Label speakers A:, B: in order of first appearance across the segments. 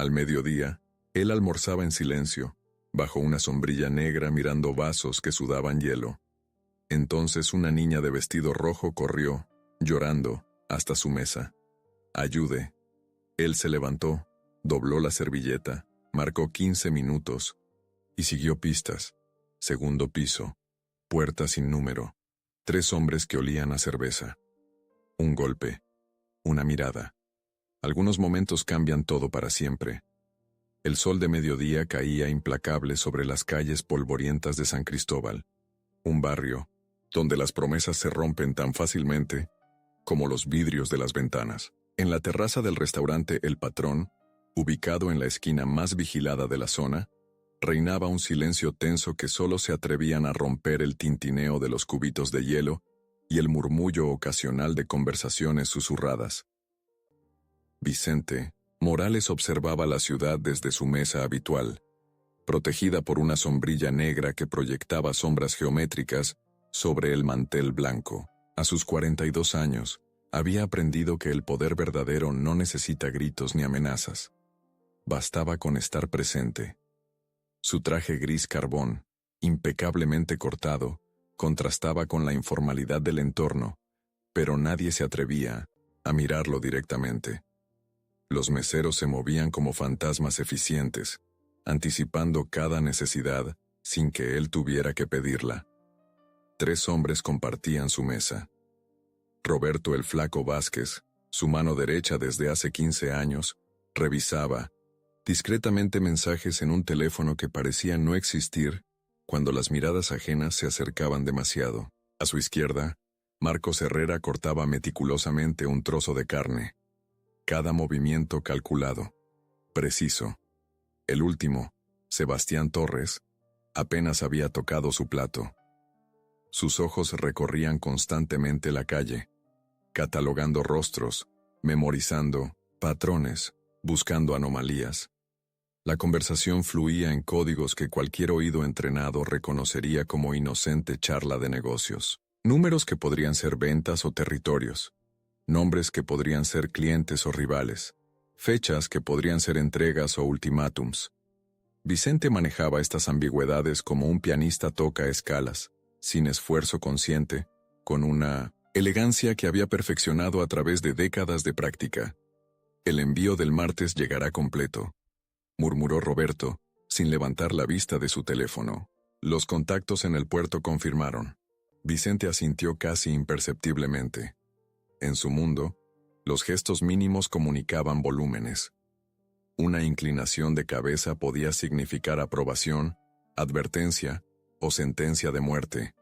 A: Al mediodía, él almorzaba en silencio, bajo una sombrilla negra mirando vasos que sudaban hielo. Entonces una niña de vestido rojo corrió, llorando, hasta su mesa. «Ayude». Él se levantó, dobló la servilleta, marcó 15 minutos y siguió pistas. Segundo piso, puerta sin número, 3 hombres que olían a cerveza. Un golpe, una mirada. Algunos momentos cambian todo para siempre. El sol de mediodía caía implacable sobre las calles polvorientas de San Cristóbal, un barrio donde las promesas se rompen tan fácilmente como los vidrios de las ventanas. En la terraza del restaurante El Patrón, ubicado en la esquina más vigilada de la zona, reinaba un silencio tenso que solo se atrevían a romper el tintineo de los cubitos de hielo y el murmullo ocasional de conversaciones susurradas. Vicente Morales observaba la ciudad desde su mesa habitual, protegida por una sombrilla negra que proyectaba sombras geométricas sobre el mantel blanco. A sus 42 años, había aprendido que el poder verdadero no necesita gritos ni amenazas. Bastaba con estar presente. Su traje gris carbón, impecablemente cortado, contrastaba con la informalidad del entorno, pero nadie se atrevía a mirarlo directamente. Los meseros se movían como fantasmas eficientes, anticipando cada necesidad sin que él tuviera que pedirla. 3 hombres compartían su mesa. Roberto el Flaco Vázquez, su mano derecha desde hace 15 años, revisaba discretamente mensajes en un teléfono que parecía no existir cuando las miradas ajenas se acercaban demasiado. A su izquierda, Marcos Herrera cortaba meticulosamente un trozo de carne. Cada movimiento calculado, preciso. El último, Sebastián Torres, apenas había tocado su plato. Sus ojos recorrían constantemente la calle, catalogando rostros, memorizando patrones, buscando anomalías. La conversación fluía en códigos que cualquier oído entrenado reconocería como inocente charla de negocios. Números que podrían ser ventas o territorios. Nombres que podrían ser clientes o rivales. Fechas que podrían ser entregas o ultimátums. Vicente manejaba estas ambigüedades como un pianista toca escalas, sin esfuerzo consciente, con una elegancia que había perfeccionado a través de décadas de práctica. «El envío del martes llegará completo», murmuró Roberto, sin levantar la vista de su teléfono. Los contactos en el puerto confirmaron. Vicente asintió casi imperceptiblemente. En su mundo, los gestos mínimos comunicaban volúmenes. Una inclinación de cabeza podía significar aprobación, advertencia o sentencia de muerte.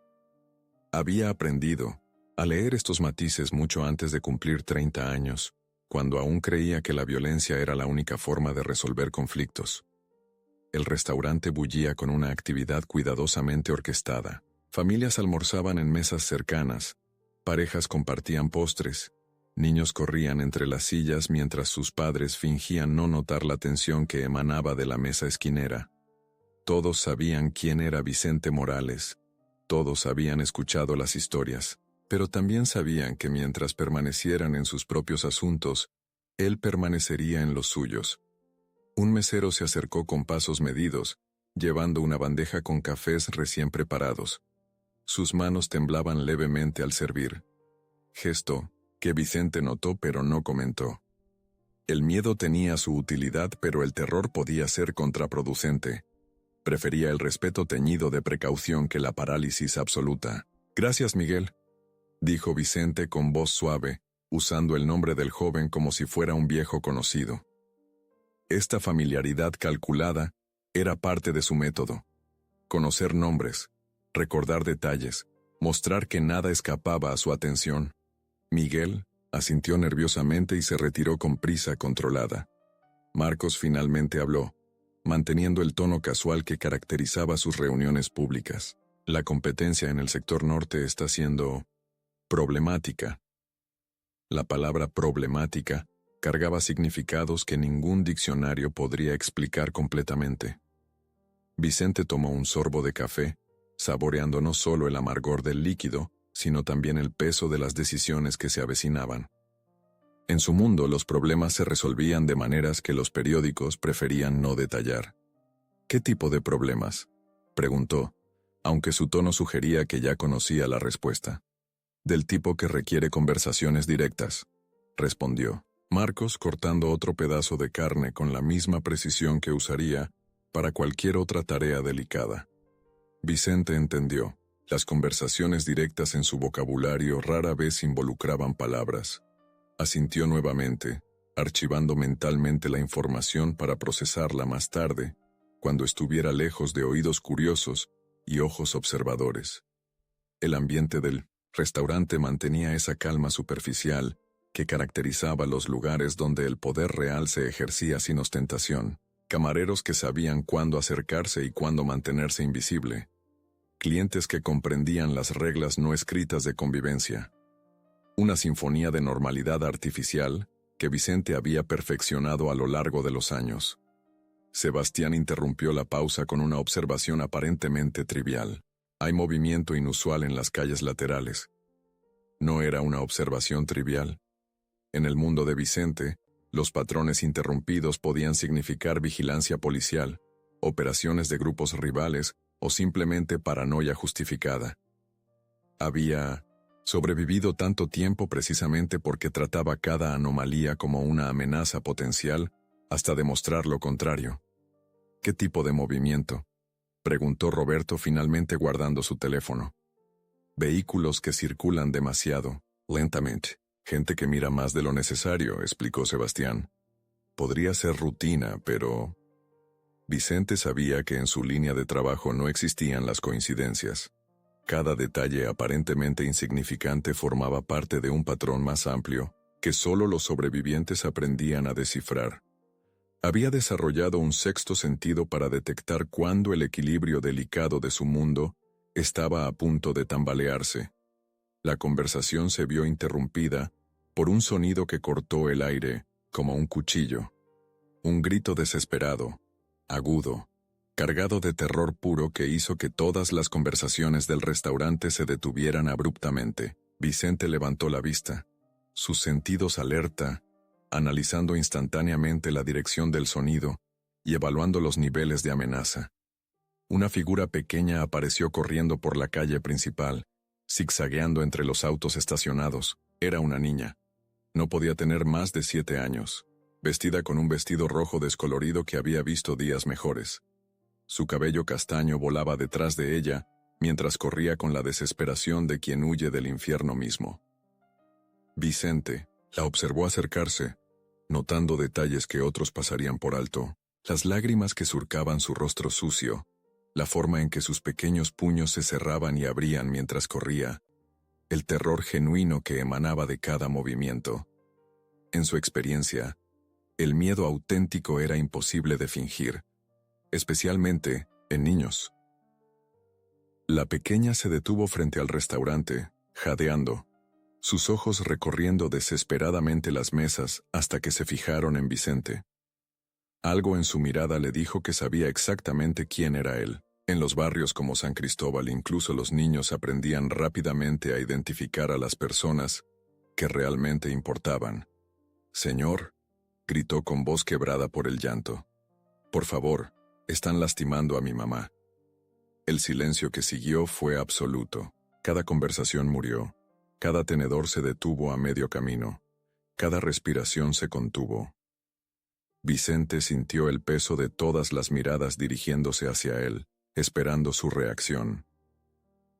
A: Había aprendido a leer estos matices mucho antes de cumplir 30 años, cuando aún creía que la violencia era la única forma de resolver conflictos. El restaurante bullía con una actividad cuidadosamente orquestada. Familias almorzaban en mesas cercanas, parejas compartían postres, niños corrían entre las sillas mientras sus padres fingían no notar la tensión que emanaba de la mesa esquinera. Todos sabían quién era Vicente Morales, todos habían escuchado las historias, pero también sabían que mientras permanecieran en sus propios asuntos, él permanecería en los suyos. Un mesero se acercó con pasos medidos, llevando una bandeja con cafés recién preparados. Sus manos temblaban levemente al servir. Gesto que Vicente notó pero no comentó. El miedo tenía su utilidad, pero el terror podía ser contraproducente. Prefería el respeto teñido de precaución que la parálisis absoluta. «Gracias, Miguel», dijo Vicente con voz suave, usando el nombre del joven como si fuera un viejo conocido. Esta familiaridad calculada era parte de su método. Conocer nombres, recordar detalles, mostrar que nada escapaba a su atención. Miguel asintió nerviosamente y se retiró con prisa controlada. Marcos finalmente habló, manteniendo el tono casual que caracterizaba sus reuniones públicas. «La competencia en el sector norte está siendo problemática». La palabra problemática cargaba significados que ningún diccionario podría explicar completamente. Vicente tomó un sorbo de café, saboreando no solo el amargor del líquido, sino también el peso de las decisiones que se avecinaban. En su mundo los problemas se resolvían de maneras que los periódicos preferían no detallar. ¿Qué tipo de problemas?, preguntó, aunque su tono sugería que ya conocía la respuesta. Del tipo que requiere conversaciones directas, respondió Marcos, cortando otro pedazo de carne con la misma precisión que usaría para cualquier otra tarea delicada. Vicente entendió. Las conversaciones directas en su vocabulario rara vez involucraban palabras. Asintió nuevamente, archivando mentalmente la información para procesarla más tarde, cuando estuviera lejos de oídos curiosos y ojos observadores. El ambiente del restaurante mantenía esa calma superficial que caracterizaba los lugares donde el poder real se ejercía sin ostentación. Camareros que sabían cuándo acercarse y cuándo mantenerse invisible. Clientes que comprendían las reglas no escritas de convivencia. Una sinfonía de normalidad artificial que Vicente había perfeccionado a lo largo de los años. Sebastián interrumpió la pausa con una observación aparentemente trivial. Hay movimiento inusual en las calles laterales. No era una observación trivial. En el mundo de Vicente, los patrones interrumpidos podían significar vigilancia policial, operaciones de grupos rivales o simplemente paranoia justificada. Había sobrevivido tanto tiempo precisamente porque trataba cada anomalía como una amenaza potencial hasta demostrar lo contrario. ¿Qué tipo de movimiento?, preguntó Roberto, finalmente guardando su teléfono. Vehículos que circulan demasiado lentamente. Gente que mira más de lo necesario, explicó Sebastián. Podría ser rutina, pero... Vicente sabía que en su línea de trabajo no existían las coincidencias. Cada detalle aparentemente insignificante formaba parte de un patrón más amplio, que solo los sobrevivientes aprendían a descifrar. Había desarrollado un sexto sentido para detectar cuándo el equilibrio delicado de su mundo estaba a punto de tambalearse. La conversación se vio interrumpida por un sonido que cortó el aire como un cuchillo. Un grito desesperado, agudo, cargado de terror puro que hizo que todas las conversaciones del restaurante se detuvieran abruptamente. Vicente levantó la vista, sus sentidos alerta, analizando instantáneamente la dirección del sonido y evaluando los niveles de amenaza. Una figura pequeña apareció corriendo por la calle principal, zigzagueando entre los autos estacionados. Era una niña. No podía tener más de 7 años, vestida con un vestido rojo descolorido que había visto días mejores. Su cabello castaño volaba detrás de ella, mientras corría con la desesperación de quien huye del infierno mismo. Vicente la observó acercarse, notando detalles que otros pasarían por alto, las lágrimas que surcaban su rostro sucio, la forma en que sus pequeños puños se cerraban y abrían mientras corría, el terror genuino que emanaba de cada movimiento. En su experiencia, el miedo auténtico era imposible de fingir, especialmente en niños. La pequeña se detuvo frente al restaurante, jadeando, sus ojos recorriendo desesperadamente las mesas hasta que se fijaron en Vicente. Algo en su mirada le dijo que sabía exactamente quién era él. En los barrios como San Cristóbal incluso los niños aprendían rápidamente a identificar a las personas que realmente importaban. «Señor», gritó con voz quebrada por el llanto. «Por favor, están lastimando a mi mamá». El silencio que siguió fue absoluto. Cada conversación murió. Cada tenedor se detuvo a medio camino. Cada respiración se contuvo. Vicente sintió el peso de todas las miradas dirigiéndose hacia él, esperando su reacción.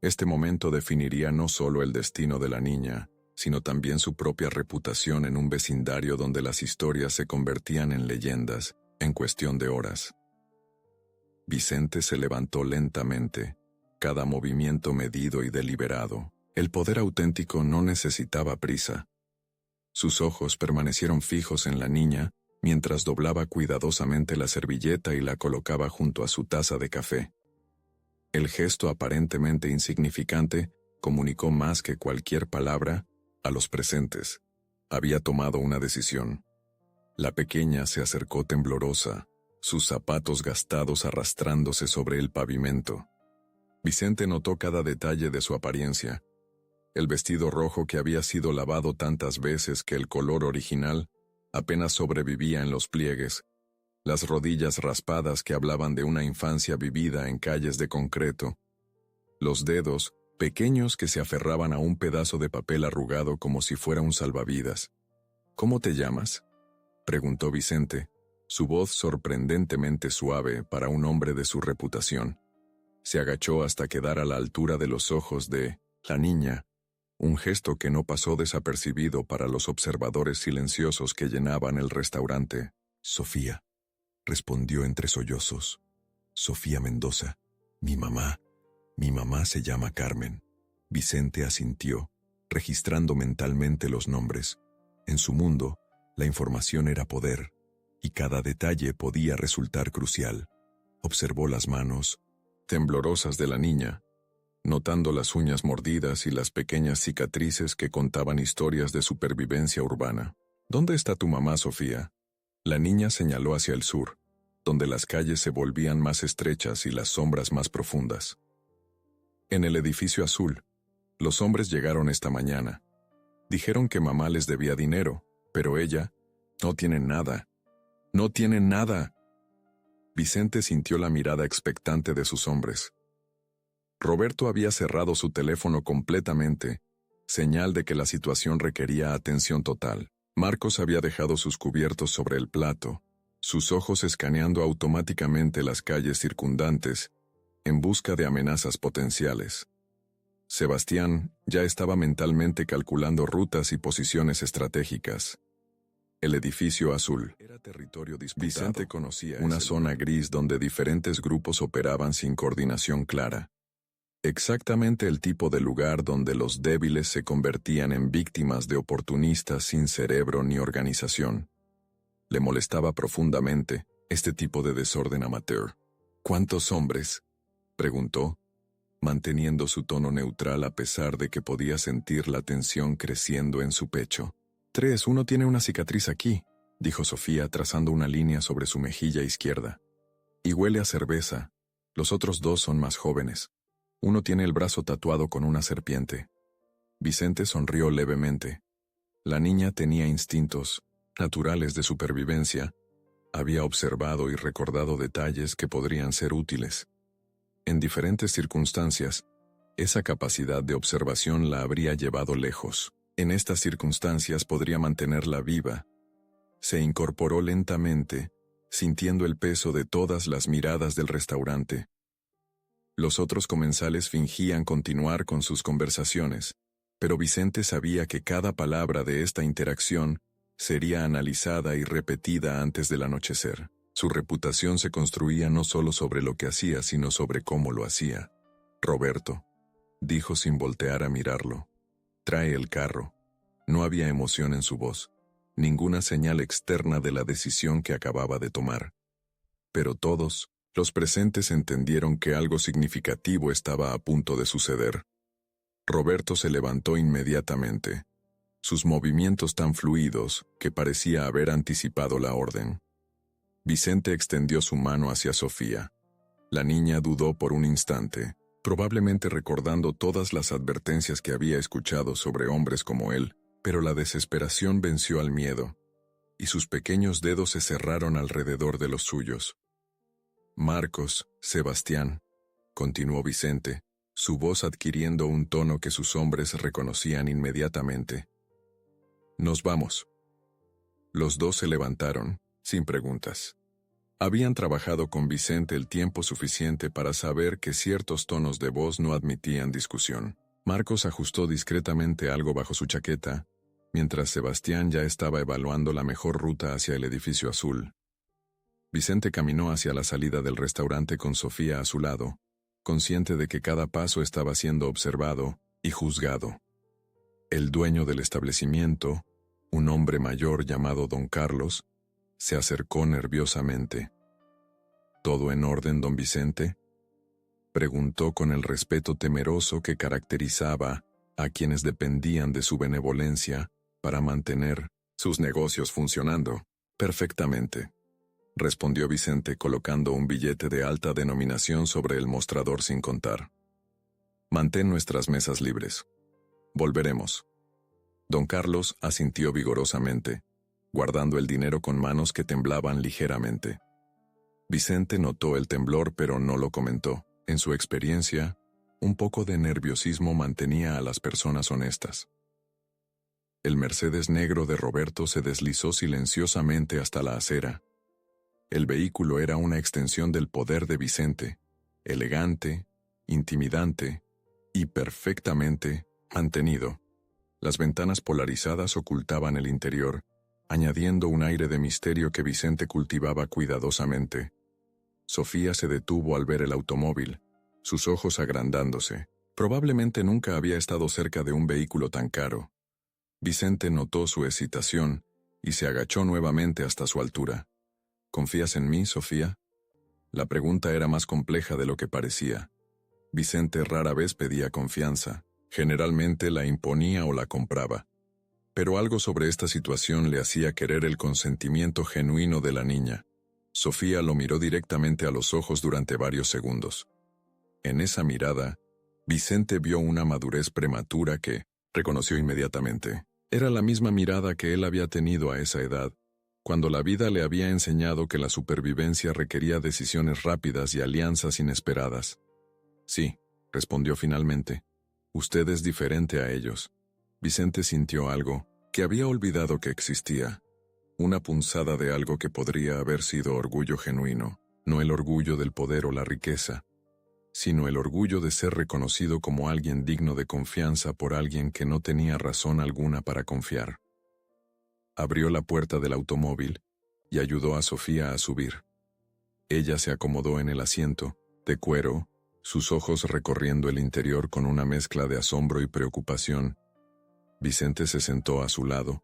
A: Este momento definiría no solo el destino de la niña, sino también su propia reputación en un vecindario donde las historias se convertían en leyendas en cuestión de horas. Vicente se levantó lentamente, cada movimiento medido y deliberado. El poder auténtico no necesitaba prisa. Sus ojos permanecieron fijos en la niña mientras doblaba cuidadosamente la servilleta y la colocaba junto a su taza de café. El gesto aparentemente insignificante comunicó más que cualquier palabra a los presentes. Había tomado una decisión. La pequeña se acercó temblorosa, sus zapatos gastados arrastrándose sobre el pavimento. Vicente notó cada detalle de su apariencia. El vestido rojo que había sido lavado tantas veces que el color original apenas sobrevivía en los pliegues, las rodillas raspadas que hablaban de una infancia vivida en calles de concreto, los dedos pequeños que se aferraban a un pedazo de papel arrugado como si fuera un salvavidas. ¿Cómo te llamas?, preguntó Vicente, su voz sorprendentemente suave para un hombre de su reputación. Se agachó hasta quedar a la altura de los ojos de la niña, un gesto que no pasó desapercibido para los observadores silenciosos que llenaban el restaurante. Sofía, respondió entre sollozos. Sofía Mendoza, mi mamá se llama Carmen. Vicente asintió, registrando mentalmente los nombres. En su mundo, la información era poder, y cada detalle podía resultar crucial. Observó las manos temblorosas de la niña, notando las uñas mordidas y las pequeñas cicatrices que contaban historias de supervivencia urbana. ¿Dónde está tu mamá, Sofía? La niña señaló hacia el sur, donde las calles se volvían más estrechas y las sombras más profundas. En el edificio azul. Los hombres llegaron esta mañana. Dijeron que mamá les debía dinero, pero ella no tiene nada. ¡No tiene nada! Vicente sintió la mirada expectante de sus hombres. Roberto había cerrado su teléfono completamente, señal de que la situación requería atención total. Marcos había dejado sus cubiertos sobre el plato, sus ojos escaneando automáticamente las calles circundantes, en busca de amenazas potenciales. Sebastián ya estaba mentalmente calculando rutas y posiciones estratégicas. El edificio azul era territorio disputado. Vicente conocía una zona gris donde diferentes grupos operaban sin coordinación clara. Exactamente el tipo de lugar donde los débiles se convertían en víctimas de oportunistas sin cerebro ni organización. Le molestaba profundamente este tipo de desorden amateur. ¿Cuántos hombres?, preguntó, manteniendo su tono neutral a pesar de que podía sentir la tensión creciendo en su pecho. 3, uno tiene una cicatriz aquí, dijo Sofía trazando una línea sobre su mejilla izquierda. Y huele a cerveza. Los otros 2 son más jóvenes. Uno tiene el brazo tatuado con una serpiente. Vicente sonrió levemente. La niña tenía instintos naturales de supervivencia. Había observado y recordado detalles que podrían ser útiles. En diferentes circunstancias, esa capacidad de observación la habría llevado lejos. En estas circunstancias podría mantenerla viva. Se incorporó lentamente, sintiendo el peso de todas las miradas del restaurante. Los otros comensales fingían continuar con sus conversaciones, pero Vicente sabía que cada palabra de esta interacción sería analizada y repetida antes del anochecer. Su reputación se construía no solo sobre lo que hacía, sino sobre cómo lo hacía. Roberto, dijo sin voltear a mirarlo. Trae el carro. No había emoción en su voz, ninguna señal externa de la decisión que acababa de tomar. Pero todos, los presentes, entendieron que algo significativo estaba a punto de suceder. Roberto se levantó inmediatamente, sus movimientos tan fluidos que parecía haber anticipado la orden. Vicente extendió su mano hacia Sofía. La niña dudó por un instante, probablemente recordando todas las advertencias que había escuchado sobre hombres como él, pero la desesperación venció al miedo, y sus pequeños dedos se cerraron alrededor de los suyos. Marcos, Sebastián, continuó Vicente, su voz adquiriendo un tono que sus hombres reconocían inmediatamente. Nos vamos. Los 2 se levantaron, sin preguntas. Habían trabajado con Vicente el tiempo suficiente para saber que ciertos tonos de voz no admitían discusión. Marcos ajustó discretamente algo bajo su chaqueta, mientras Sebastián ya estaba evaluando la mejor ruta hacia el edificio azul. Vicente caminó hacia la salida del restaurante con Sofía a su lado, consciente de que cada paso estaba siendo observado y juzgado. El dueño del establecimiento, un hombre mayor llamado Don Carlos, se acercó nerviosamente. ¿Todo en orden, don Vicente?, preguntó con el respeto temeroso que caracterizaba a quienes dependían de su benevolencia para mantener sus negocios funcionando. Perfectamente, respondió Vicente colocando un billete de alta denominación sobre el mostrador sin contar. Mantén nuestras mesas libres. Volveremos. Don Carlos asintió vigorosamente, guardando el dinero con manos que temblaban ligeramente. Vicente notó el temblor pero no lo comentó. En su experiencia, un poco de nerviosismo mantenía a las personas honestas. El Mercedes negro de Roberto se deslizó silenciosamente hasta la acera. El vehículo era una extensión del poder de Vicente, elegante, intimidante y perfectamente mantenido. Las ventanas polarizadas ocultaban el interior, añadiendo un aire de misterio que Vicente cultivaba cuidadosamente. Sofía se detuvo al ver el automóvil, sus ojos agrandándose. Probablemente nunca había estado cerca de un vehículo tan caro. Vicente notó su excitación y se agachó nuevamente hasta su altura. ¿Confías en mí, Sofía? La pregunta era más compleja de lo que parecía. Vicente rara vez pedía confianza, generalmente la imponía o la compraba. Pero algo sobre esta situación le hacía querer el consentimiento genuino de la niña. Sofía lo miró directamente a los ojos durante varios segundos. En esa mirada, Vicente vio una madurez prematura que, reconoció inmediatamente, era la misma mirada que él había tenido a esa edad, cuando la vida le había enseñado que la supervivencia requería decisiones rápidas y alianzas inesperadas. Sí, respondió finalmente. Usted es diferente a ellos. Vicente sintió algo que había olvidado que existía. Una punzada de algo que podría haber sido orgullo genuino, no el orgullo del poder o la riqueza, sino el orgullo de ser reconocido como alguien digno de confianza por alguien que no tenía razón alguna para confiar. Abrió la puerta del automóvil y ayudó a Sofía a subir. Ella se acomodó en el asiento, de cuero, sus ojos recorriendo el interior con una mezcla de asombro y preocupación. Vicente se sentó a su lado,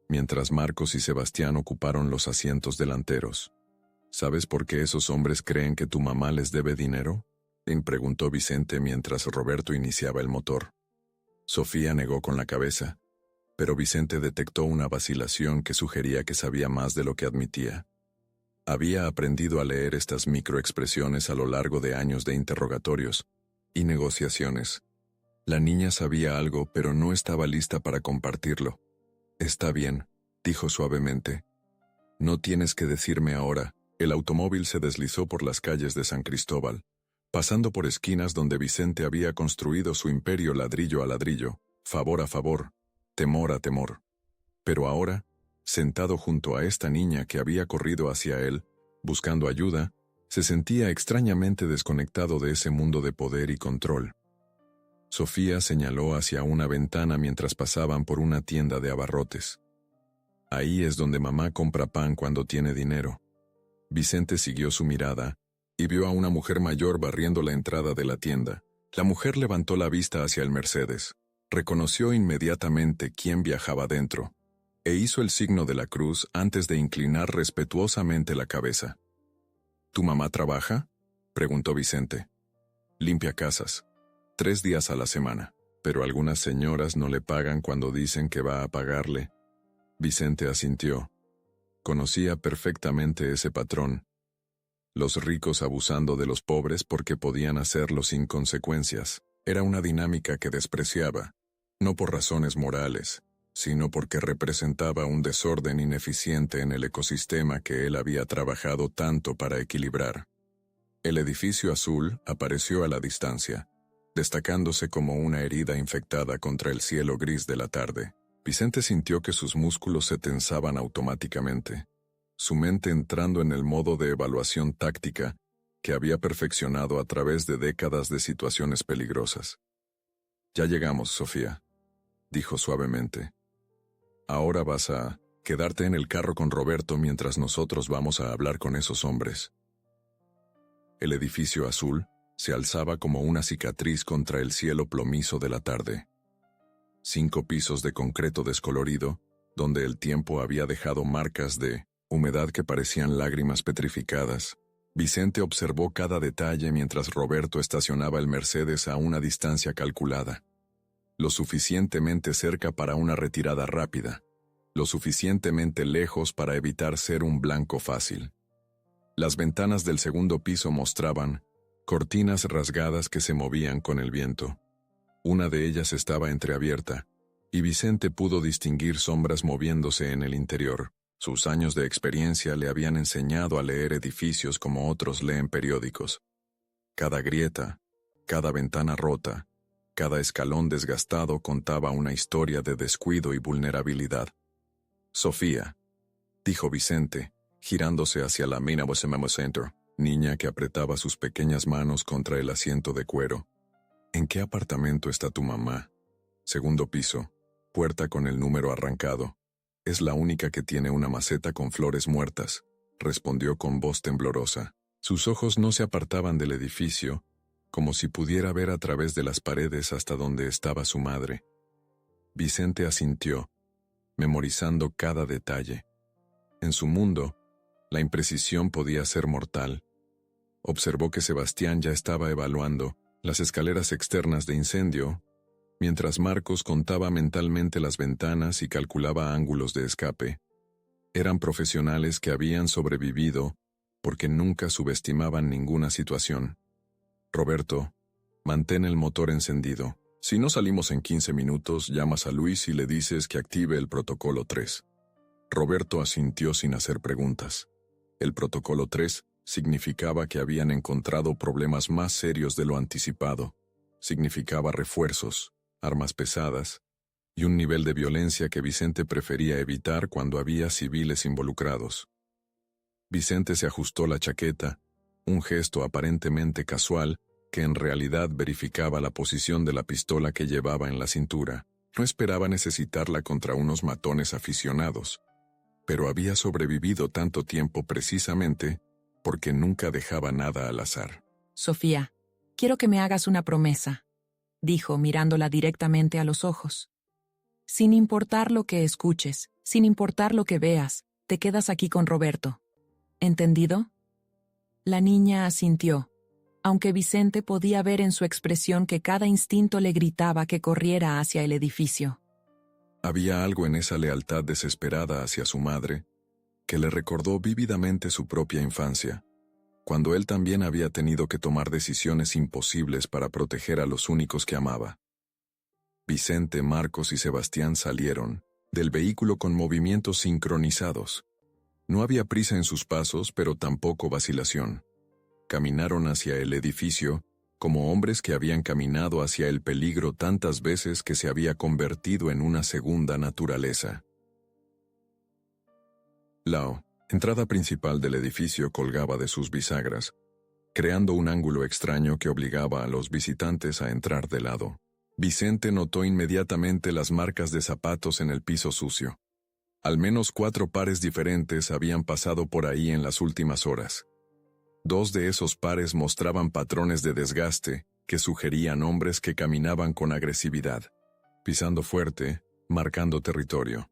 A: mientras Marcos y Sebastián ocuparon los asientos delanteros. ¿Sabes por qué esos hombres creen que tu mamá les debe dinero?, le preguntó Vicente mientras Roberto iniciaba el motor. Sofía negó con la cabeza, pero Vicente detectó una vacilación que sugería que sabía más de lo que admitía. Había aprendido a leer estas microexpresiones a lo largo de años de interrogatorios y negociaciones. La niña sabía algo, pero no estaba lista para compartirlo. «Está bien», dijo suavemente. «No tienes que decirme ahora». El automóvil se deslizó por las calles de San Cristóbal, pasando por esquinas donde Vicente había construido su imperio ladrillo a ladrillo, favor a favor, temor a temor. Pero ahora, sentado junto a esta niña que había corrido hacia él, buscando ayuda, se sentía extrañamente desconectado de ese mundo de poder y control. Sofía señaló hacia una ventana mientras pasaban por una tienda de abarrotes. Ahí es donde mamá compra pan cuando tiene dinero. Vicente siguió su mirada y vio a una mujer mayor barriendo la entrada de la tienda. La mujer levantó la vista hacia el Mercedes, reconoció inmediatamente quién viajaba dentro, e hizo el signo de la cruz antes de inclinar respetuosamente la cabeza. ¿Tu mamá trabaja?, preguntó Vicente. Limpia casas, 3 días a la semana, pero algunas señoras no le pagan cuando dicen que va a pagarle. Vicente asintió. Conocía perfectamente ese patrón. Los ricos abusando de los pobres porque podían hacerlo sin consecuencias. Era una dinámica que despreciaba, no por razones morales, sino porque representaba un desorden ineficiente en el ecosistema que él había trabajado tanto para equilibrar. El edificio azul apareció a la distancia, destacándose como una herida infectada contra el cielo gris de la tarde. Vicente sintió que sus músculos se tensaban automáticamente, su mente entrando en el modo de evaluación táctica que había perfeccionado a través de décadas de situaciones peligrosas. «Ya llegamos, Sofía», dijo suavemente. «Ahora vas a quedarte en el carro con Roberto mientras nosotros vamos a hablar con esos hombres». El edificio azul se alzaba como una cicatriz contra el cielo plomizo de la tarde. 5 pisos de concreto descolorido, donde el tiempo había dejado marcas de humedad que parecían lágrimas petrificadas. Vicente observó cada detalle mientras Roberto estacionaba el Mercedes a una distancia calculada. Lo suficientemente cerca para una retirada rápida, lo suficientemente lejos para evitar ser un blanco fácil. Las ventanas del segundo piso mostraban cortinas rasgadas que se movían con el viento. Una de ellas estaba entreabierta, y Vicente pudo distinguir sombras moviéndose en el interior. Sus años de experiencia le habían enseñado a leer edificios como otros leen periódicos. Cada grieta, cada ventana rota, cada escalón desgastado contaba una historia de descuido y vulnerabilidad. Sofía, dijo Vicente, girándose hacia la Minnesota Center, niña que apretaba sus pequeñas manos contra el asiento de cuero. ¿En qué apartamento está tu mamá? Segundo piso, puerta con el número arrancado. Es la única que tiene una maceta con flores muertas, respondió con voz temblorosa. Sus ojos no se apartaban del edificio, como si pudiera ver a través de las paredes hasta donde estaba su madre. Vicente asintió, memorizando cada detalle. En su mundo, la imprecisión podía ser mortal. Observó que Sebastián ya estaba evaluando las escaleras externas de incendio, mientras Marcos contaba mentalmente las ventanas y calculaba ángulos de escape. Eran profesionales que habían sobrevivido porque nunca subestimaban ninguna situación. Roberto, mantén el motor encendido. Si no salimos en 15 minutos, llamas a Luis y le dices que active el protocolo 3. Roberto asintió sin hacer preguntas. El protocolo 3 significaba que habían encontrado problemas más serios de lo anticipado. Significaba refuerzos, armas pesadas, y un nivel de violencia que Vicente prefería evitar cuando había civiles involucrados. Vicente se ajustó la chaqueta, un gesto aparentemente casual que en realidad verificaba la posición de la pistola que llevaba en la cintura. No esperaba necesitarla contra unos matones aficionados, pero había sobrevivido tanto tiempo precisamente porque nunca dejaba nada al azar.
B: Sofía, quiero que me hagas una promesa, dijo mirándola directamente a los ojos. Sin importar lo que escuches, sin importar lo que veas, te quedas aquí con Roberto. ¿Entendido? La niña asintió, aunque Vicente podía ver en su expresión que cada instinto le gritaba que corriera hacia el edificio.
A: Había algo en esa lealtad desesperada hacia su madre que le recordó vívidamente su propia infancia, cuando él también había tenido que tomar decisiones imposibles para proteger a los únicos que amaba. Vicente, Marcos y Sebastián salieron del vehículo con movimientos sincronizados. No había prisa en sus pasos, pero tampoco vacilación. Caminaron hacia el edificio como hombres que habían caminado hacia el peligro tantas veces que se había convertido en una segunda naturaleza. La entrada principal del edificio colgaba de sus bisagras, creando un ángulo extraño que obligaba a los visitantes a entrar de lado. Vicente notó inmediatamente las marcas de zapatos en el piso sucio. Al menos 4 pares diferentes habían pasado por ahí en las últimas horas. 2 de esos pares mostraban patrones de desgaste que sugerían hombres que caminaban con agresividad, pisando fuerte, marcando territorio.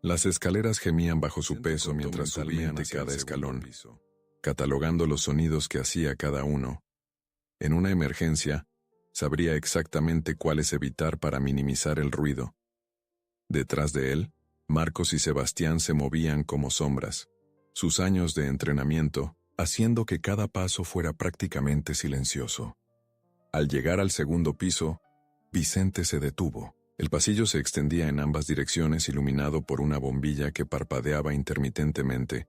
A: Las escaleras gemían bajo su peso mientras subían de cada escalón, catalogando los sonidos que hacía cada uno. En una emergencia, sabría exactamente cuáles evitar para minimizar el ruido. Detrás de él, Marcos y Sebastián se movían como sombras, sus años de entrenamiento haciendo que cada paso fuera prácticamente silencioso. Al llegar al segundo piso, Vicente se detuvo. El pasillo se extendía en ambas direcciones iluminado por una bombilla que parpadeaba intermitentemente.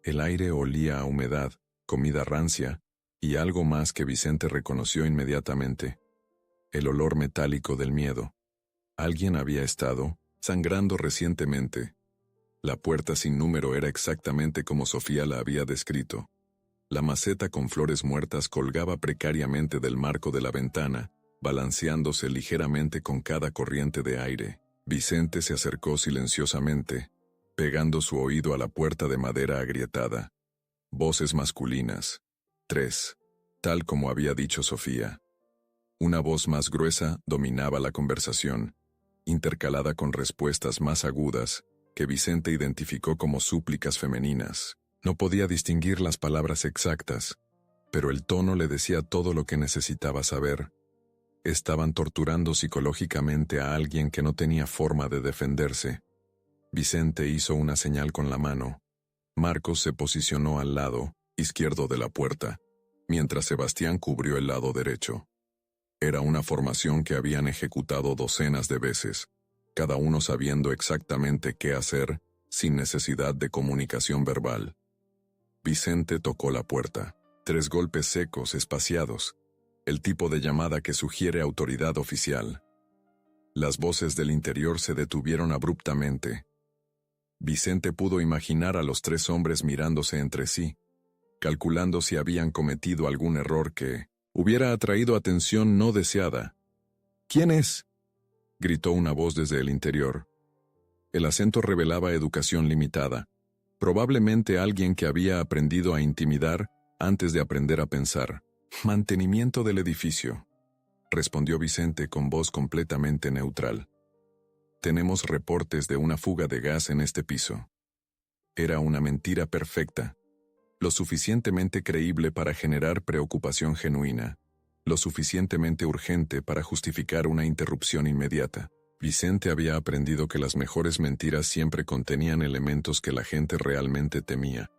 A: El aire olía a humedad, comida rancia, y algo más que Vicente reconoció inmediatamente: el olor metálico del miedo. Alguien había estado sangrando recientemente. La puerta sin número era exactamente como Sofía la había descrito. La maceta con flores muertas colgaba precariamente del marco de la ventana, balanceándose ligeramente con cada corriente de aire. Vicente se acercó silenciosamente, pegando su oído a la puerta de madera agrietada. Voces masculinas. 3. Tal como había dicho Sofía. Una voz más gruesa dominaba la conversación, intercalada con respuestas más agudas, que Vicente identificó como súplicas femeninas. No podía distinguir las palabras exactas, pero el tono le decía todo lo que necesitaba saber. Estaban torturando psicológicamente a alguien que no tenía forma de defenderse. Vicente hizo una señal con la mano. Marcos se posicionó al lado izquierdo de la puerta, mientras Sebastián cubrió el lado derecho. Era una formación que habían ejecutado docenas de veces, cada uno sabiendo exactamente qué hacer, sin necesidad de comunicación verbal. Vicente tocó la puerta. 3 golpes secos, espaciados. El tipo de llamada que sugiere autoridad oficial. Las voces del interior se detuvieron abruptamente. Vicente pudo imaginar a los 3 hombres mirándose entre sí, calculando si habían cometido algún error que hubiera atraído atención no deseada. «¿Quién es?», gritó una voz desde el interior. El acento revelaba educación limitada, probablemente alguien que había aprendido a intimidar antes de aprender a pensar. «Mantenimiento del edificio», respondió Vicente con voz completamente neutral. «Tenemos reportes de una fuga de gas en este piso». Era una mentira perfecta, lo suficientemente creíble para generar preocupación genuina, lo suficientemente urgente para justificar una interrupción inmediata. Vicente había aprendido que las mejores mentiras siempre contenían elementos que la gente realmente temía.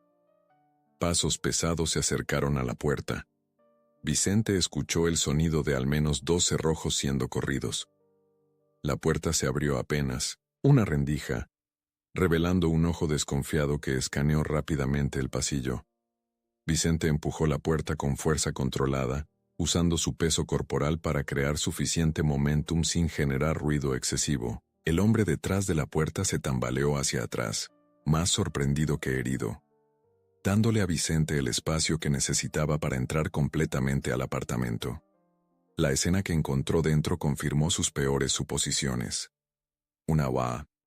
A: Pasos pesados se acercaron a la puerta. Vicente escuchó el sonido de al menos 2 cerrojos siendo corridos. La puerta se abrió apenas, una rendija, revelando un ojo desconfiado que escaneó rápidamente el pasillo. Vicente empujó la puerta con fuerza controlada, usando su peso corporal para crear suficiente momentum sin generar ruido excesivo. El hombre detrás de la puerta se tambaleó hacia atrás, más sorprendido que herido, dándole a Vicente el espacio que necesitaba para entrar completamente al apartamento. La escena que encontró dentro confirmó sus peores suposiciones. Una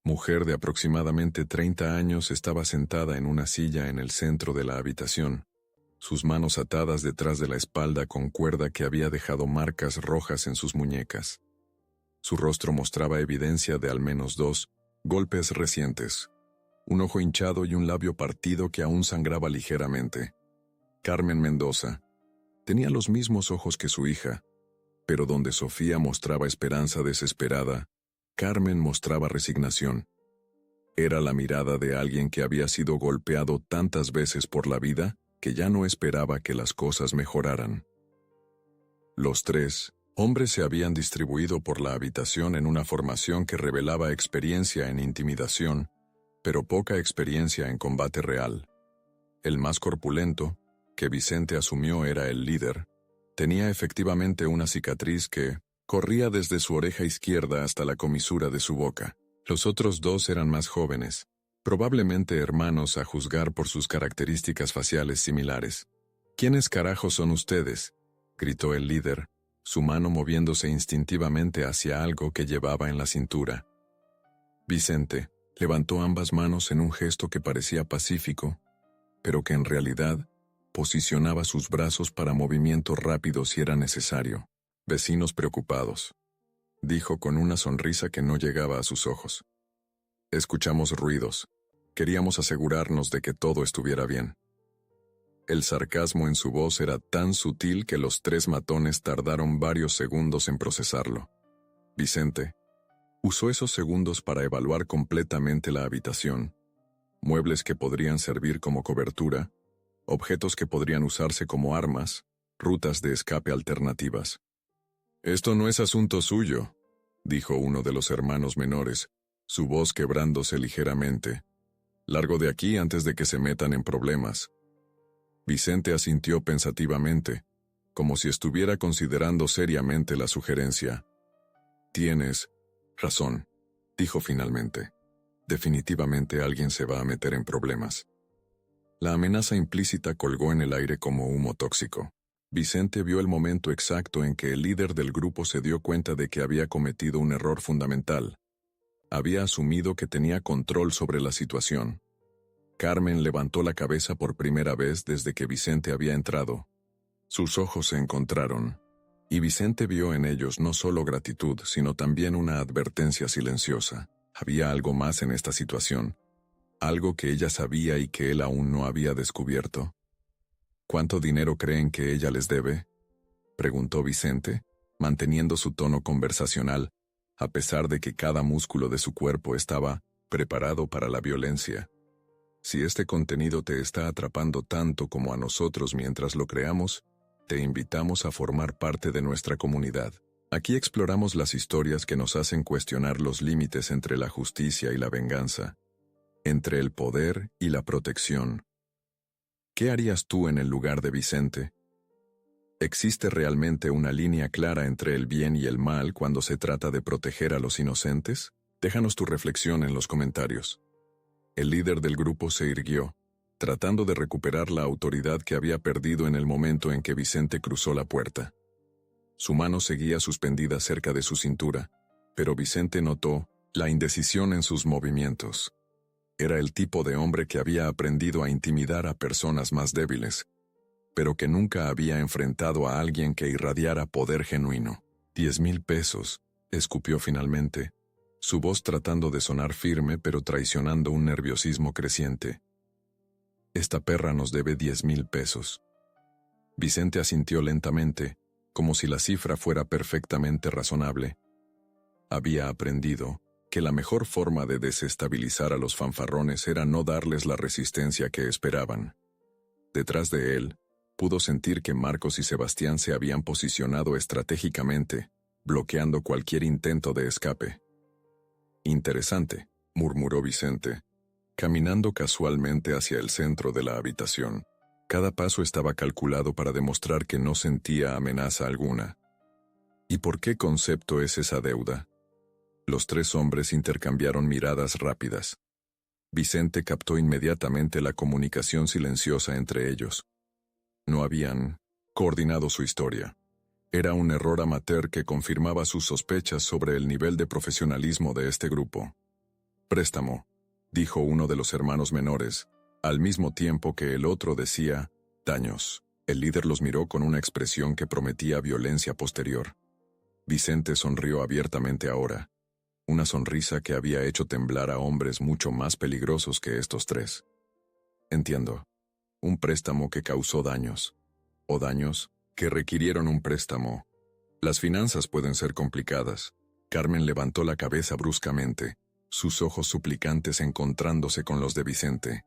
A: mujer de aproximadamente 30 años estaba sentada en una silla en el centro de la habitación, sus manos atadas detrás de la espalda con cuerda que había dejado marcas rojas en sus muñecas. Su rostro mostraba evidencia de al menos 2 golpes recientes, un ojo hinchado y un labio partido que aún sangraba ligeramente. Carmen Mendoza tenía los mismos ojos que su hija, pero donde Sofía mostraba esperanza desesperada, Carmen mostraba resignación. Era la mirada de alguien que había sido golpeado tantas veces por la vida que ya no esperaba que las cosas mejoraran. Los 3 hombres se habían distribuido por la habitación en una formación que revelaba experiencia en intimidación, pero poca experiencia en combate real. El más corpulento, que Vicente asumió era el líder, tenía efectivamente una cicatriz que corría desde su oreja izquierda hasta la comisura de su boca. Los otros 2 eran más jóvenes, probablemente hermanos a juzgar por sus características faciales similares. «¿Quiénes carajos son ustedes?», gritó el líder, su mano moviéndose instintivamente hacia algo que llevaba en la cintura. Vicente levantó ambas manos en un gesto que parecía pacífico, pero que en realidad posicionaba sus brazos para movimientos rápidos si era necesario. «Vecinos preocupados», dijo con una sonrisa que no llegaba a sus ojos. «Escuchamos ruidos. Queríamos asegurarnos de que todo estuviera bien». El sarcasmo en su voz era tan sutil que los 3 matones tardaron varios segundos en procesarlo. Vicente usó esos segundos para evaluar completamente la habitación, muebles que podrían servir como cobertura, objetos que podrían usarse como armas, rutas de escape alternativas. «Esto no es asunto suyo», dijo uno de los hermanos menores, su voz quebrándose ligeramente. «Largo de aquí antes de que se metan en problemas». Vicente asintió pensativamente, como si estuviera considerando seriamente la sugerencia. «Tienes razón», dijo finalmente. «Definitivamente alguien se va a meter en problemas». La amenaza implícita colgó en el aire como humo tóxico. Vicente vio el momento exacto en que el líder del grupo se dio cuenta de que había cometido un error fundamental. Había asumido que tenía control sobre la situación. Carmen levantó la cabeza por primera vez desde que Vicente había entrado. Sus ojos se encontraron, y Vicente vio en ellos no solo gratitud, sino también una advertencia silenciosa. Había algo más en esta situación, algo que ella sabía y que él aún no había descubierto. «¿Cuánto dinero creen que ella les debe?», preguntó Vicente, manteniendo su tono conversacional, a pesar de que cada músculo de su cuerpo estaba preparado para la violencia. «Si este contenido te está atrapando tanto como a nosotros mientras lo creamos, te invitamos a formar parte de nuestra comunidad». Aquí exploramos las historias que nos hacen cuestionar los límites entre la justicia y la venganza, entre el poder y la protección. ¿Qué harías tú en el lugar de Vicente? ¿Existe realmente una línea clara entre el bien y el mal cuando se trata de proteger a los inocentes? Déjanos tu reflexión en los comentarios. El líder del grupo se irguió, tratando de recuperar la autoridad que había perdido en el momento en que Vicente cruzó la puerta. Su mano seguía suspendida cerca de su cintura, pero Vicente notó la indecisión en sus movimientos. Era el tipo de hombre que había aprendido a intimidar a personas más débiles, pero que nunca había enfrentado a alguien que irradiara poder genuino. 10,000 pesos, escupió finalmente, su voz tratando de sonar firme pero traicionando un nerviosismo creciente. Esta perra nos debe 10,000 pesos. Vicente asintió lentamente, como si la cifra fuera perfectamente razonable. Había aprendido que la mejor forma de desestabilizar a los fanfarrones era no darles la resistencia que esperaban. Detrás de él, pudo sentir que Marcos y Sebastián se habían posicionado estratégicamente, bloqueando cualquier intento de escape. Interesante, murmuró Vicente, caminando casualmente hacia el centro de la habitación. Cada paso estaba calculado para demostrar que no sentía amenaza alguna. ¿Y por qué concepto es esa deuda? Los tres hombres intercambiaron miradas rápidas. Vicente captó inmediatamente la comunicación silenciosa entre ellos. No habían coordinado su historia. Era un error amateur que confirmaba sus sospechas sobre el nivel de profesionalismo de este grupo. Préstamo, dijo uno de los hermanos menores, al mismo tiempo que el otro decía, daños. El líder los miró con una expresión que prometía violencia posterior. Vicente sonrió abiertamente ahora, una sonrisa que había hecho temblar a hombres mucho más peligrosos que estos tres. Entiendo. Un préstamo que causó daños. O daños que requirieron un préstamo. Las finanzas pueden ser complicadas. Carmen levantó la cabeza bruscamente, sus ojos suplicantes encontrándose con los de Vicente.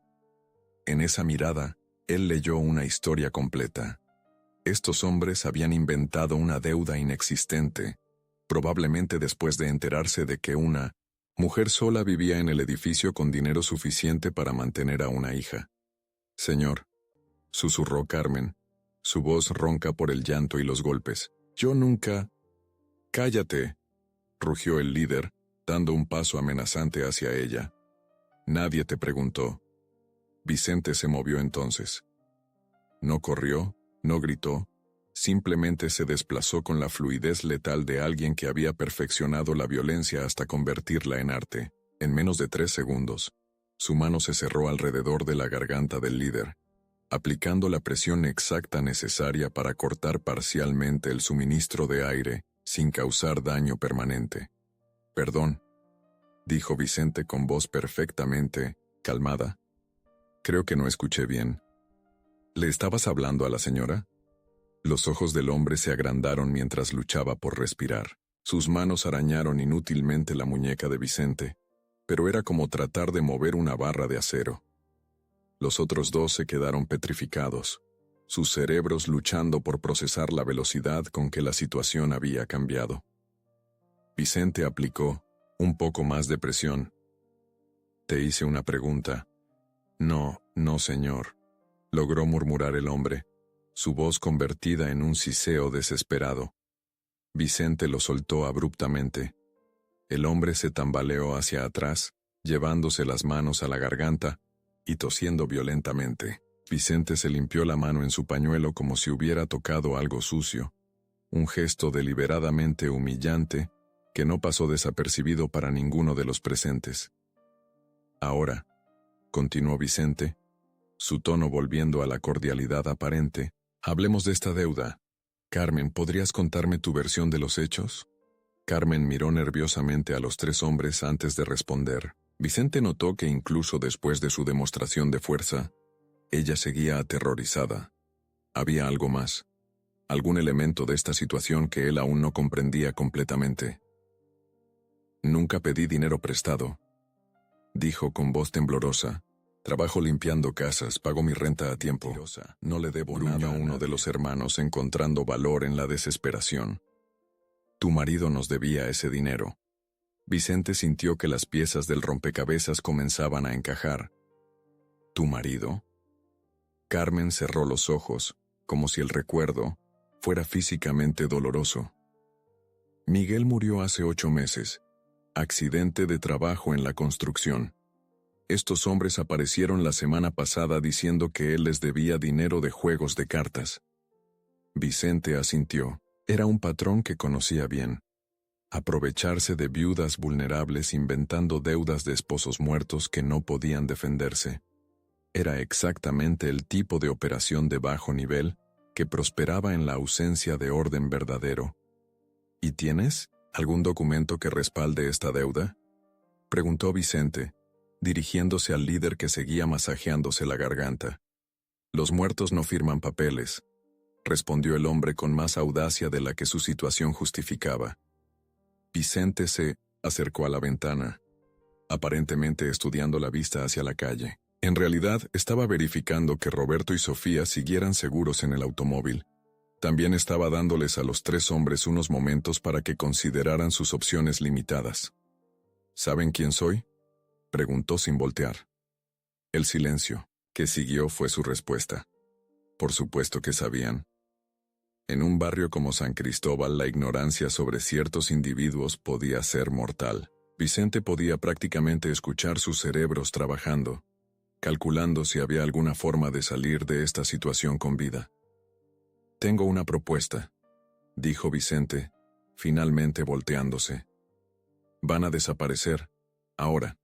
A: En esa mirada, él leyó una historia completa. Estos hombres habían inventado una deuda inexistente, probablemente después de enterarse de que una mujer sola vivía en el edificio con dinero suficiente para mantener a una hija. Señor, susurró Carmen, su voz ronca por el llanto y los golpes. Yo nunca... Cállate, rugió el líder, dando un paso amenazante hacia ella. Nadie te preguntó. Vicente se movió entonces. No corrió, no gritó, simplemente se desplazó con la fluidez letal de alguien que había perfeccionado la violencia hasta convertirla en arte. En menos de 3 segundos, su mano se cerró alrededor de la garganta del líder, aplicando la presión exacta necesaria para cortar parcialmente el suministro de aire sin causar daño permanente. Perdón, dijo Vicente con voz perfectamente calmada. Creo que no escuché bien. ¿Le estabas hablando a la señora? Los ojos del hombre se agrandaron mientras luchaba por respirar. Sus manos arañaron inútilmente la muñeca de Vicente, pero era como tratar de mover una barra de acero. Los otros dos se quedaron petrificados, sus cerebros luchando por procesar la velocidad con que la situación había cambiado. Vicente aplicó un poco más de presión. Te hice una pregunta. No, señor, logró murmurar el hombre, su voz convertida en un siseo desesperado. Vicente lo soltó abruptamente. El hombre se tambaleó hacia atrás, llevándose las manos a la garganta y tosiendo violentamente. Vicente se limpió la mano en su pañuelo como si hubiera tocado algo sucio, un gesto deliberadamente humillante que no pasó desapercibido para ninguno de los presentes. Ahora, continuó Vicente, su tono volviendo a la cordialidad aparente, hablemos de esta deuda. Carmen, ¿podrías contarme tu versión de los hechos? Carmen miró nerviosamente a los tres hombres antes de responder. Vicente notó que incluso después de su demostración de fuerza, ella seguía aterrorizada. Había algo más, algún elemento de esta situación que él aún no comprendía completamente. Nunca pedí dinero prestado, dijo con voz temblorosa. Trabajo limpiando casas, pago mi renta a tiempo. No le debo nada a uno de los hermanos encontrando valor en la desesperación. Tu marido nos debía ese dinero. Vicente sintió que las piezas del rompecabezas comenzaban a encajar. ¿Tu marido? Carmen cerró los ojos, como si el recuerdo fuera físicamente doloroso. Miguel murió hace 8 meses. Accidente de trabajo en la construcción. Estos hombres aparecieron la semana pasada diciendo que él les debía dinero de juegos de cartas. Vicente asintió. Era un patrón que conocía bien. Aprovecharse de viudas vulnerables inventando deudas de esposos muertos que no podían defenderse. Era exactamente el tipo de operación de bajo nivel que prosperaba en la ausencia de orden verdadero. ¿Y tienes algún documento que respalde esta deuda?, preguntó Vicente, dirigiéndose al líder que seguía masajeándose la garganta. Los muertos no firman papeles, respondió el hombre con más audacia de la que su situación justificaba. Vicente se acercó a la ventana, aparentemente estudiando la vista hacia la calle. En realidad, estaba verificando que Roberto y Sofía siguieran seguros en el automóvil. También estaba dándoles a los 3 hombres unos momentos para que consideraran sus opciones limitadas. ¿Saben quién soy?, preguntó sin voltear. El silencio que siguió fue su respuesta. Por supuesto que sabían. En un barrio como San Cristóbal, la ignorancia sobre ciertos individuos podía ser mortal. Vicente podía prácticamente escuchar sus cerebros trabajando, calculando si había alguna forma de salir de esta situación con vida. Tengo una propuesta, dijo Vicente, finalmente volteándose. Van a desaparecer, ahora.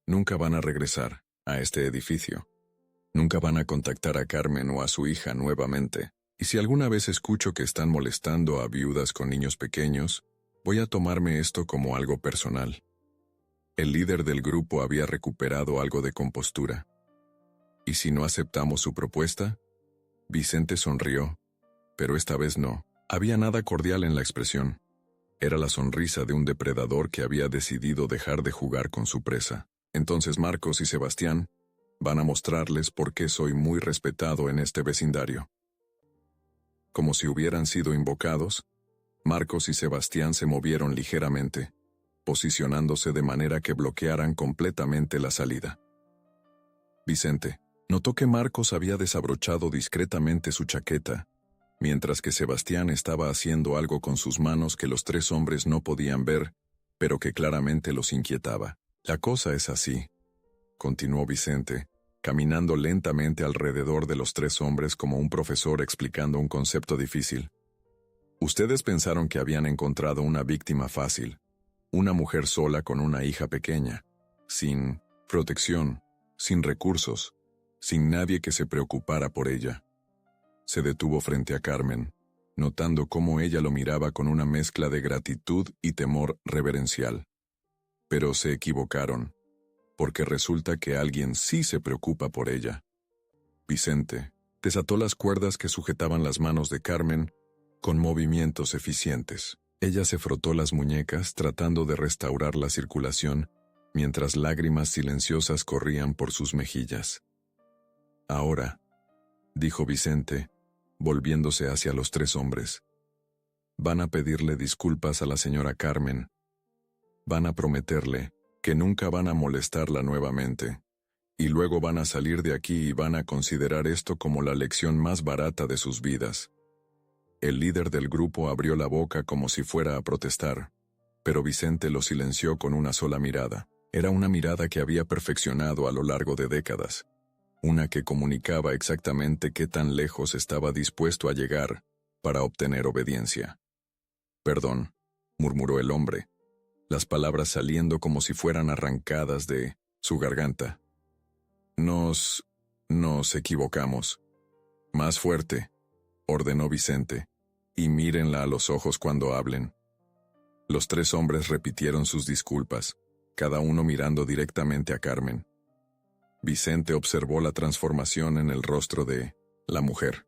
A: Nunca van a regresar a este edificio. Nunca van a contactar a Carmen o a su hija nuevamente. Y si alguna vez escucho que están molestando a viudas con niños pequeños, voy a tomarme esto como algo personal. El líder del grupo había recuperado algo de compostura. ¿Y si no aceptamos su propuesta? Vicente sonrió, pero esta vez no. Había nada cordial en la expresión. Era la sonrisa de un depredador que había decidido dejar de jugar con su presa. Entonces Marcos y Sebastián van a mostrarles por qué soy muy respetado en este vecindario. Como si hubieran sido invocados, Marcos y Sebastián se movieron ligeramente, posicionándose de manera que bloquearan completamente la salida. Vicente notó que Marcos había desabrochado discretamente su chaqueta, mientras que Sebastián estaba haciendo algo con sus manos que los 3 hombres no podían ver, pero que claramente los inquietaba. La cosa es así, continuó Vicente, caminando lentamente alrededor de los 3 hombres como un profesor explicando un concepto difícil. Ustedes pensaron que habían encontrado una víctima fácil, una mujer sola con una hija pequeña, sin protección, sin recursos, sin nadie que se preocupara por ella. Se detuvo frente a Carmen, notando cómo ella lo miraba con una mezcla de gratitud y temor reverencial. Pero se equivocaron, porque resulta que alguien sí se preocupa por ella. Vicente desató las cuerdas que sujetaban las manos de Carmen con movimientos eficientes. Ella se frotó las muñecas tratando de restaurar la circulación, mientras lágrimas silenciosas corrían por sus mejillas. Ahora, dijo Vicente, volviéndose hacia los 3 hombres, van a pedirle disculpas a la señora Carmen. Van a prometerle que nunca van a molestarla nuevamente, y luego van a salir de aquí y van a considerar esto como la lección más barata de sus vidas. El líder del grupo abrió la boca como si fuera a protestar, pero Vicente lo silenció con una sola mirada. Era una mirada que había perfeccionado a lo largo de décadas, una que comunicaba exactamente qué tan lejos estaba dispuesto a llegar para obtener obediencia. «Perdón», murmuró el hombre, las palabras saliendo como si fueran arrancadas de su garganta. Nos equivocamos. Más fuerte», ordenó Vicente, «y mírenla a los ojos cuando hablen». Los 3 hombres repitieron sus disculpas, cada uno mirando directamente a Carmen. Vicente observó la transformación en el rostro de la mujer,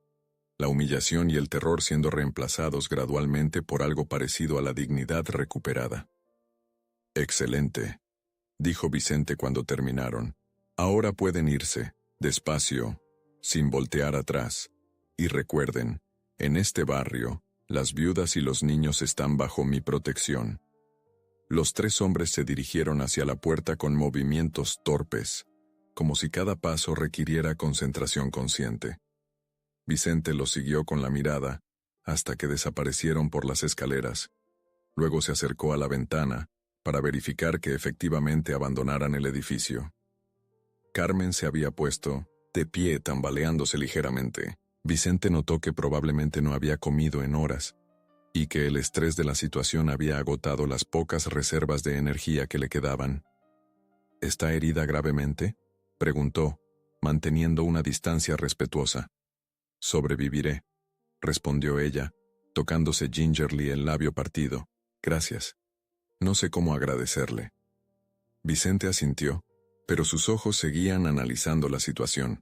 A: la humillación y el terror siendo reemplazados gradualmente por algo parecido a la dignidad recuperada. «Excelente», dijo Vicente cuando terminaron. «Ahora pueden irse, despacio, sin voltear atrás. Y recuerden, en este barrio, Las viudas y los niños están bajo mi protección. Los tres hombres se dirigieron hacia la puerta con movimientos torpes, como si cada paso requiriera concentración consciente. Vicente los siguió con la mirada, hasta que desaparecieron por las escaleras. Luego se acercó a la ventana, para verificar que efectivamente abandonaran el edificio. Carmen se había puesto, de pie, tambaleándose ligeramente. Vicente notó que probablemente no había comido en horas, y que el estrés de la situación había agotado las pocas reservas de energía que le quedaban. ¿Está herida gravemente?, preguntó, manteniendo una distancia respetuosa. «Sobreviviré», respondió ella, tocándose gingerly el labio partido. «Gracias. No sé cómo agradecerle». Vicente asintió, pero sus ojos seguían analizando la situación.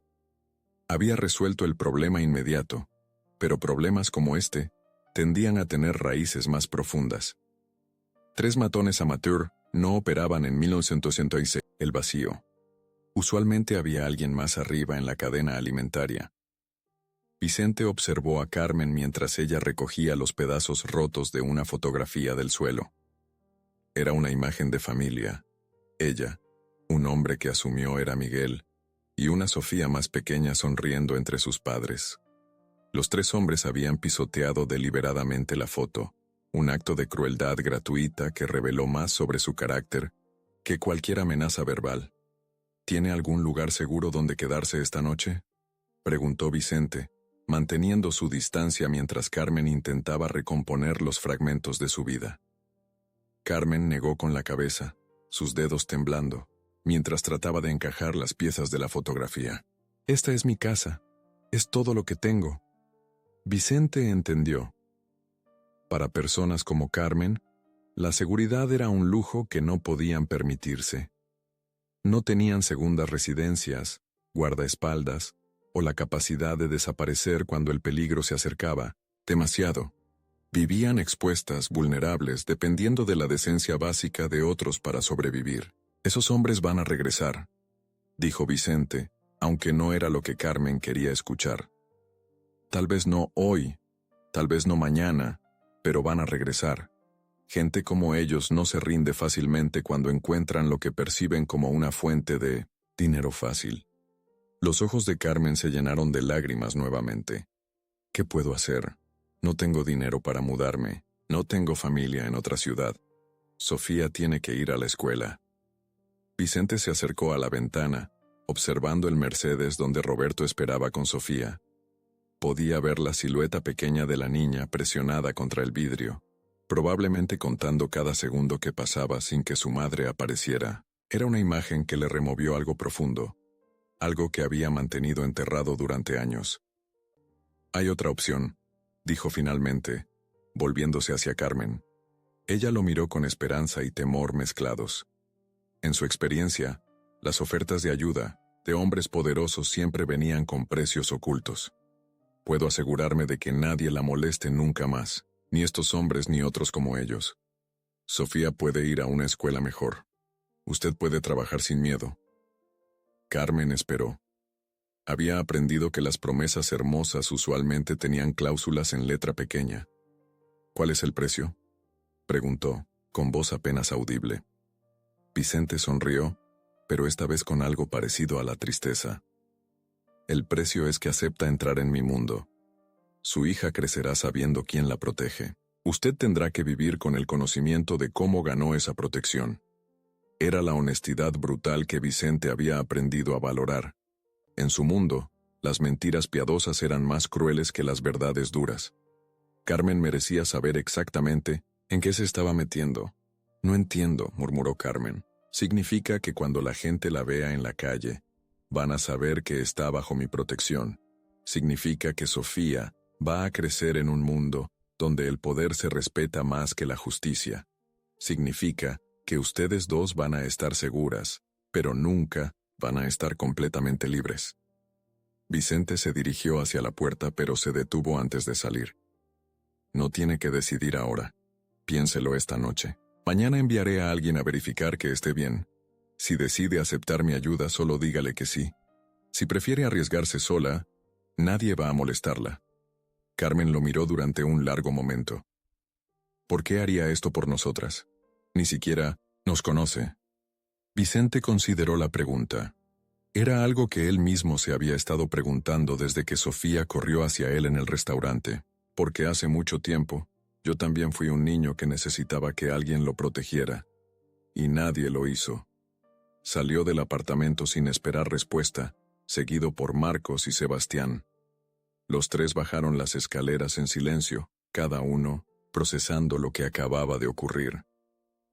A: Había resuelto el problema inmediato, pero problemas como este tendían a tener raíces más profundas. 3 matones amateur no operaban en 1986. El vacío. Usualmente había alguien más arriba en la cadena alimentaria. Vicente observó a Carmen mientras ella recogía los pedazos rotos de una fotografía del suelo. Era una imagen de familia. Ella, un hombre que asumió era Miguel, y una Sofía más pequeña sonriendo entre sus padres. Los 3 hombres habían pisoteado deliberadamente la foto, un acto de crueldad gratuita que reveló más sobre su carácter que cualquier amenaza verbal. ¿Tiene algún lugar seguro donde quedarse esta noche?, preguntó Vicente, manteniendo su distancia mientras Carmen intentaba recomponer los fragmentos de su vida. Carmen negó con la cabeza, sus dedos temblando, mientras trataba de encajar las piezas de la fotografía. «Esta es mi casa. Es todo lo que tengo». Vicente entendió. Para personas como Carmen, la seguridad era un lujo que no podían permitirse. No tenían segundas residencias, guardaespaldas, o la capacidad de desaparecer cuando el peligro se acercaba, demasiado. Vivían expuestas, vulnerables, dependiendo de la decencia básica de otros para sobrevivir. «Esos hombres van a regresar», dijo Vicente, aunque no era lo que Carmen quería escuchar. «Tal vez no hoy, tal vez no mañana, pero van a regresar. Gente como ellos no se rinde fácilmente cuando encuentran lo que perciben como una fuente de dinero fácil». Los ojos de Carmen se llenaron de lágrimas nuevamente. «¿Qué puedo hacer? No tengo dinero para mudarme, no tengo familia en otra ciudad. Sofía tiene que ir a la escuela». Vicente se acercó a la ventana, observando el Mercedes donde Roberto esperaba con Sofía. Podía ver la silueta pequeña de la niña presionada contra el vidrio, probablemente contando cada segundo que pasaba sin que su madre apareciera. Era una imagen que le removió algo profundo, algo que había mantenido enterrado durante años. «Hay otra opción», dijo finalmente, volviéndose hacia Carmen. Ella lo miró con esperanza y temor mezclados. En su experiencia, las ofertas de ayuda de hombres poderosos siempre venían con precios ocultos. «Puedo asegurarme de que nadie la moleste nunca más, ni estos hombres ni otros como ellos. Sofía puede ir a una escuela mejor. Usted puede trabajar sin miedo». Carmen esperó. Había aprendido que las promesas hermosas usualmente tenían cláusulas en letra pequeña. «¿Cuál es el precio?», preguntó, con voz apenas audible. Vicente sonrió, pero esta vez con algo parecido a la tristeza. «El precio es que acepta entrar en mi mundo. Su hija crecerá sabiendo quién la protege. Usted tendrá que vivir con el conocimiento de cómo ganó esa protección». Era la honestidad brutal que Vicente había aprendido a valorar. En su mundo, las mentiras piadosas eran más crueles que las verdades duras. Carmen merecía saber exactamente en qué se estaba metiendo. «No entiendo», murmuró Carmen. «Significa que cuando la gente la vea en la calle, van a saber que está bajo mi protección. Significa que Sofía va a crecer en un mundo donde el poder se respeta más que la justicia. Significa que ustedes dos van a estar seguras, pero nunca van a estar completamente libres». Vicente se dirigió hacia la puerta, pero se detuvo antes de salir. «No tiene que decidir ahora. Piénselo esta noche. Mañana enviaré a alguien a verificar que esté bien. Si decide aceptar mi ayuda, solo dígale que sí. Si prefiere arriesgarse sola, nadie va a molestarla. Carmen lo miró durante un largo momento. ¿Por qué haría esto por nosotras? Ni siquiera nos conoce. Vicente consideró la pregunta. Era algo que él mismo se había estado preguntando desde que Sofía corrió hacia él en el restaurante, porque hace mucho tiempo, yo también fui un niño que necesitaba que alguien lo protegiera, y nadie lo hizo. Salió del apartamento sin esperar respuesta, seguido por Marcos y Sebastián. Los tres bajaron las escaleras en silencio, cada uno procesando lo que acababa de ocurrir.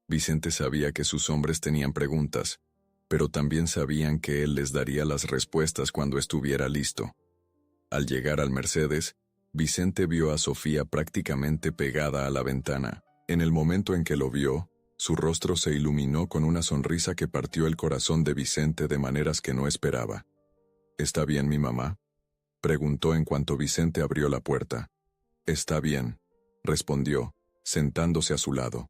A: Vicente sabía que sus hombres tenían preguntas, pero también sabían que él les daría las respuestas cuando estuviera listo. Al llegar al Mercedes, Vicente vio a Sofía prácticamente pegada a la ventana. En el momento en que lo vio, su rostro se iluminó con una sonrisa que partió el corazón de Vicente de maneras que no esperaba. ¿Está bien mi mamá?, preguntó en cuanto Vicente abrió la puerta. Está bien, respondió, sentándose a su lado.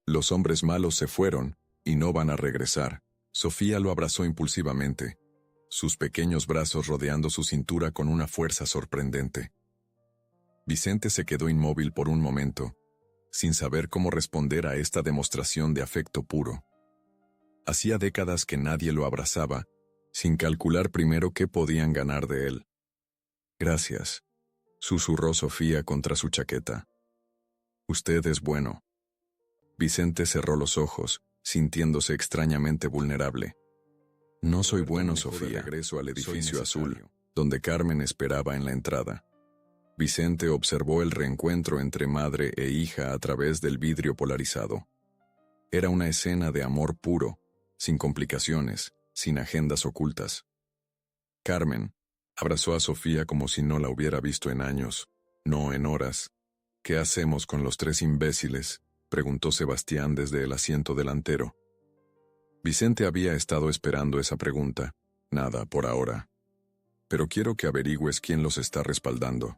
A: Los hombres malos se fueron, y no van a regresar. Sofía lo abrazó impulsivamente, sus pequeños brazos rodeando su cintura con una fuerza sorprendente. Vicente se quedó inmóvil por un momento, sin saber cómo responder a esta demostración de afecto puro. Hacía décadas que nadie lo abrazaba, sin calcular primero qué podían ganar de él. Gracias, susurró Sofía contra su chaqueta. Usted es bueno. Vicente cerró los ojos, sintiéndose extrañamente vulnerable. No soy bueno, Sofía. Regreso al edificio azul, donde Carmen esperaba en la entrada. Vicente observó el reencuentro entre madre e hija a través del vidrio polarizado. Era una escena de amor puro, sin complicaciones, sin agendas ocultas. Carmen abrazó a Sofía como si no la hubiera visto en años, no en horas. ¿Qué hacemos con los tres imbéciles?, preguntó Sebastián desde el asiento delantero. Vicente había estado esperando esa pregunta. Nada por ahora. Pero quiero que averigües quién los está respaldando.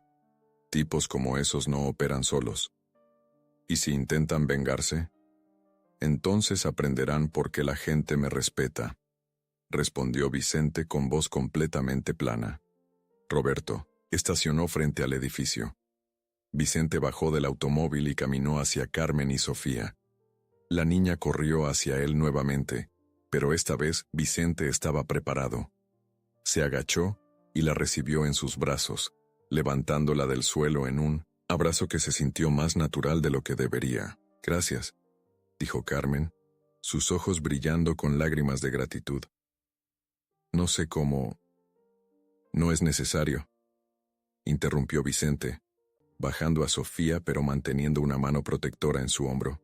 A: Tipos como esos no operan solos. ¿Y si intentan vengarse? Entonces aprenderán por qué la gente me respeta, respondió Vicente con voz completamente plana. Roberto estacionó frente al edificio. Vicente bajó del automóvil y caminó hacia Carmen y Sofía. La niña corrió hacia él nuevamente, pero esta vez Vicente estaba preparado. Se agachó y la recibió en sus brazos, levantándola del suelo en un abrazo que se sintió más natural de lo que debería. Gracias, dijo Carmen, sus ojos brillando con lágrimas de gratitud. No sé cómo. No es necesario, interrumpió Vicente, bajando a Sofía pero manteniendo una mano protectora en su hombro.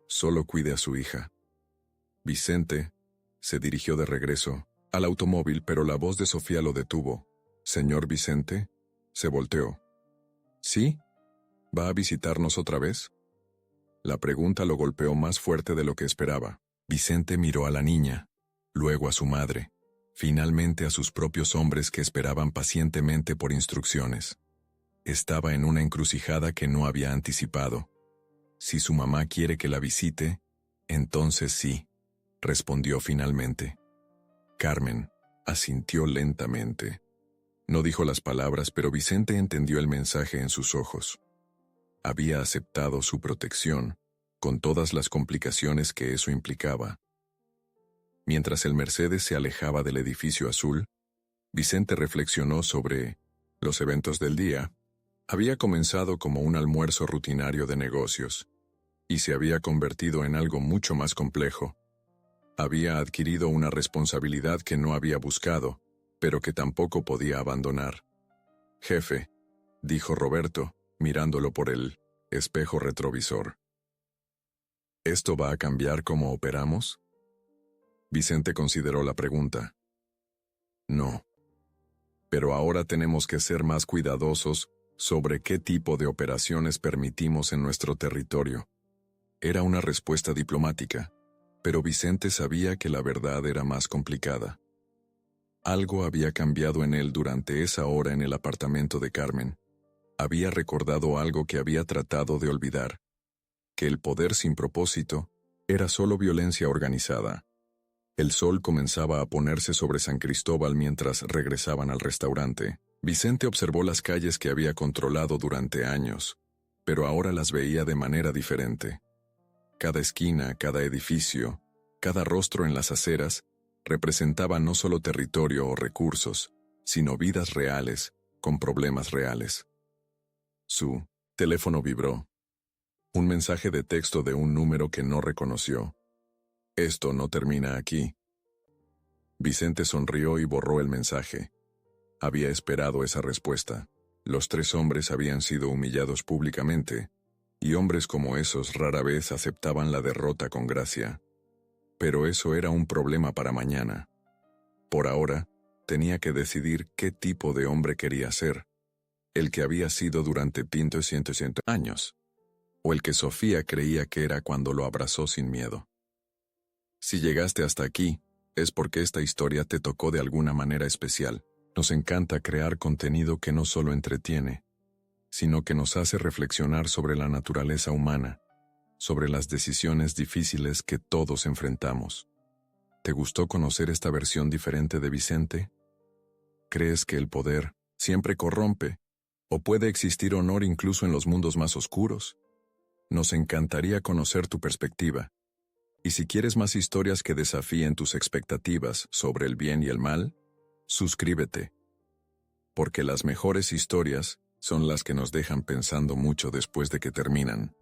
A: Solo cuide a su hija. Vicente se dirigió de regreso al automóvil, pero la voz de Sofía lo detuvo. «Señor Vicente», se volteó. «¿Sí? ¿Va a visitarnos otra vez?» La pregunta lo golpeó más fuerte de lo que esperaba. Vicente miró a la niña, luego a su madre, finalmente a sus propios hombres que esperaban pacientemente por instrucciones. Estaba en una encrucijada que no había anticipado. Si su mamá quiere que la visite, entonces sí, respondió finalmente. Carmen asintió lentamente. No dijo las palabras, pero Vicente entendió el mensaje en sus ojos. Había aceptado su protección, con todas las complicaciones que eso implicaba. Mientras el Mercedes se alejaba del edificio azul, Vicente reflexionó sobre los eventos del día. Había comenzado como un almuerzo rutinario de negocios, y se había convertido en algo mucho más complejo. Había adquirido una responsabilidad que no había buscado, pero que tampoco podía abandonar. «Jefe», dijo Roberto, mirándolo por el espejo retrovisor. ¿Esto va a cambiar cómo operamos? Vicente consideró la pregunta. No. Pero ahora tenemos que ser más cuidadosos sobre qué tipo de operaciones permitimos en nuestro territorio. Era una respuesta diplomática, pero Vicente sabía que la verdad era más complicada. Algo había cambiado en él durante esa hora en el apartamento de Carmen. Había recordado algo que había tratado de olvidar, que el poder sin propósito era solo violencia organizada. El sol comenzaba a ponerse sobre San Cristóbal mientras regresaban al restaurante. Vicente observó las calles que había controlado durante años, pero ahora las veía de manera diferente. Cada esquina, cada edificio, cada rostro en las aceras representaba no solo territorio o recursos, sino vidas reales, con problemas reales. Su teléfono vibró. Un mensaje de texto de un número que no reconoció. Esto no termina aquí. Vicente sonrió y borró el mensaje. Había esperado esa respuesta. Los 3 hombres habían sido humillados públicamente, y hombres como esos rara vez aceptaban la derrota con gracia. Pero eso era un problema para mañana. Por ahora, tenía que decidir qué tipo de hombre quería ser. El que había sido durante 100 años, o el que Sofía creía que era cuando lo abrazó sin miedo. Si llegaste hasta aquí, es porque esta historia te tocó de alguna manera especial. Nos encanta crear contenido que no solo entretiene, sino que nos hace reflexionar sobre la naturaleza humana, sobre las decisiones difíciles que todos enfrentamos. ¿Te gustó conocer esta versión diferente de Vicente? ¿Crees que el poder siempre corrompe? ¿O puede existir honor incluso en los mundos más oscuros? Nos encantaría conocer tu perspectiva. Y si quieres más historias que desafíen tus expectativas sobre el bien y el mal, suscríbete. Porque las mejores historias son las que nos dejan pensando mucho después de que terminan.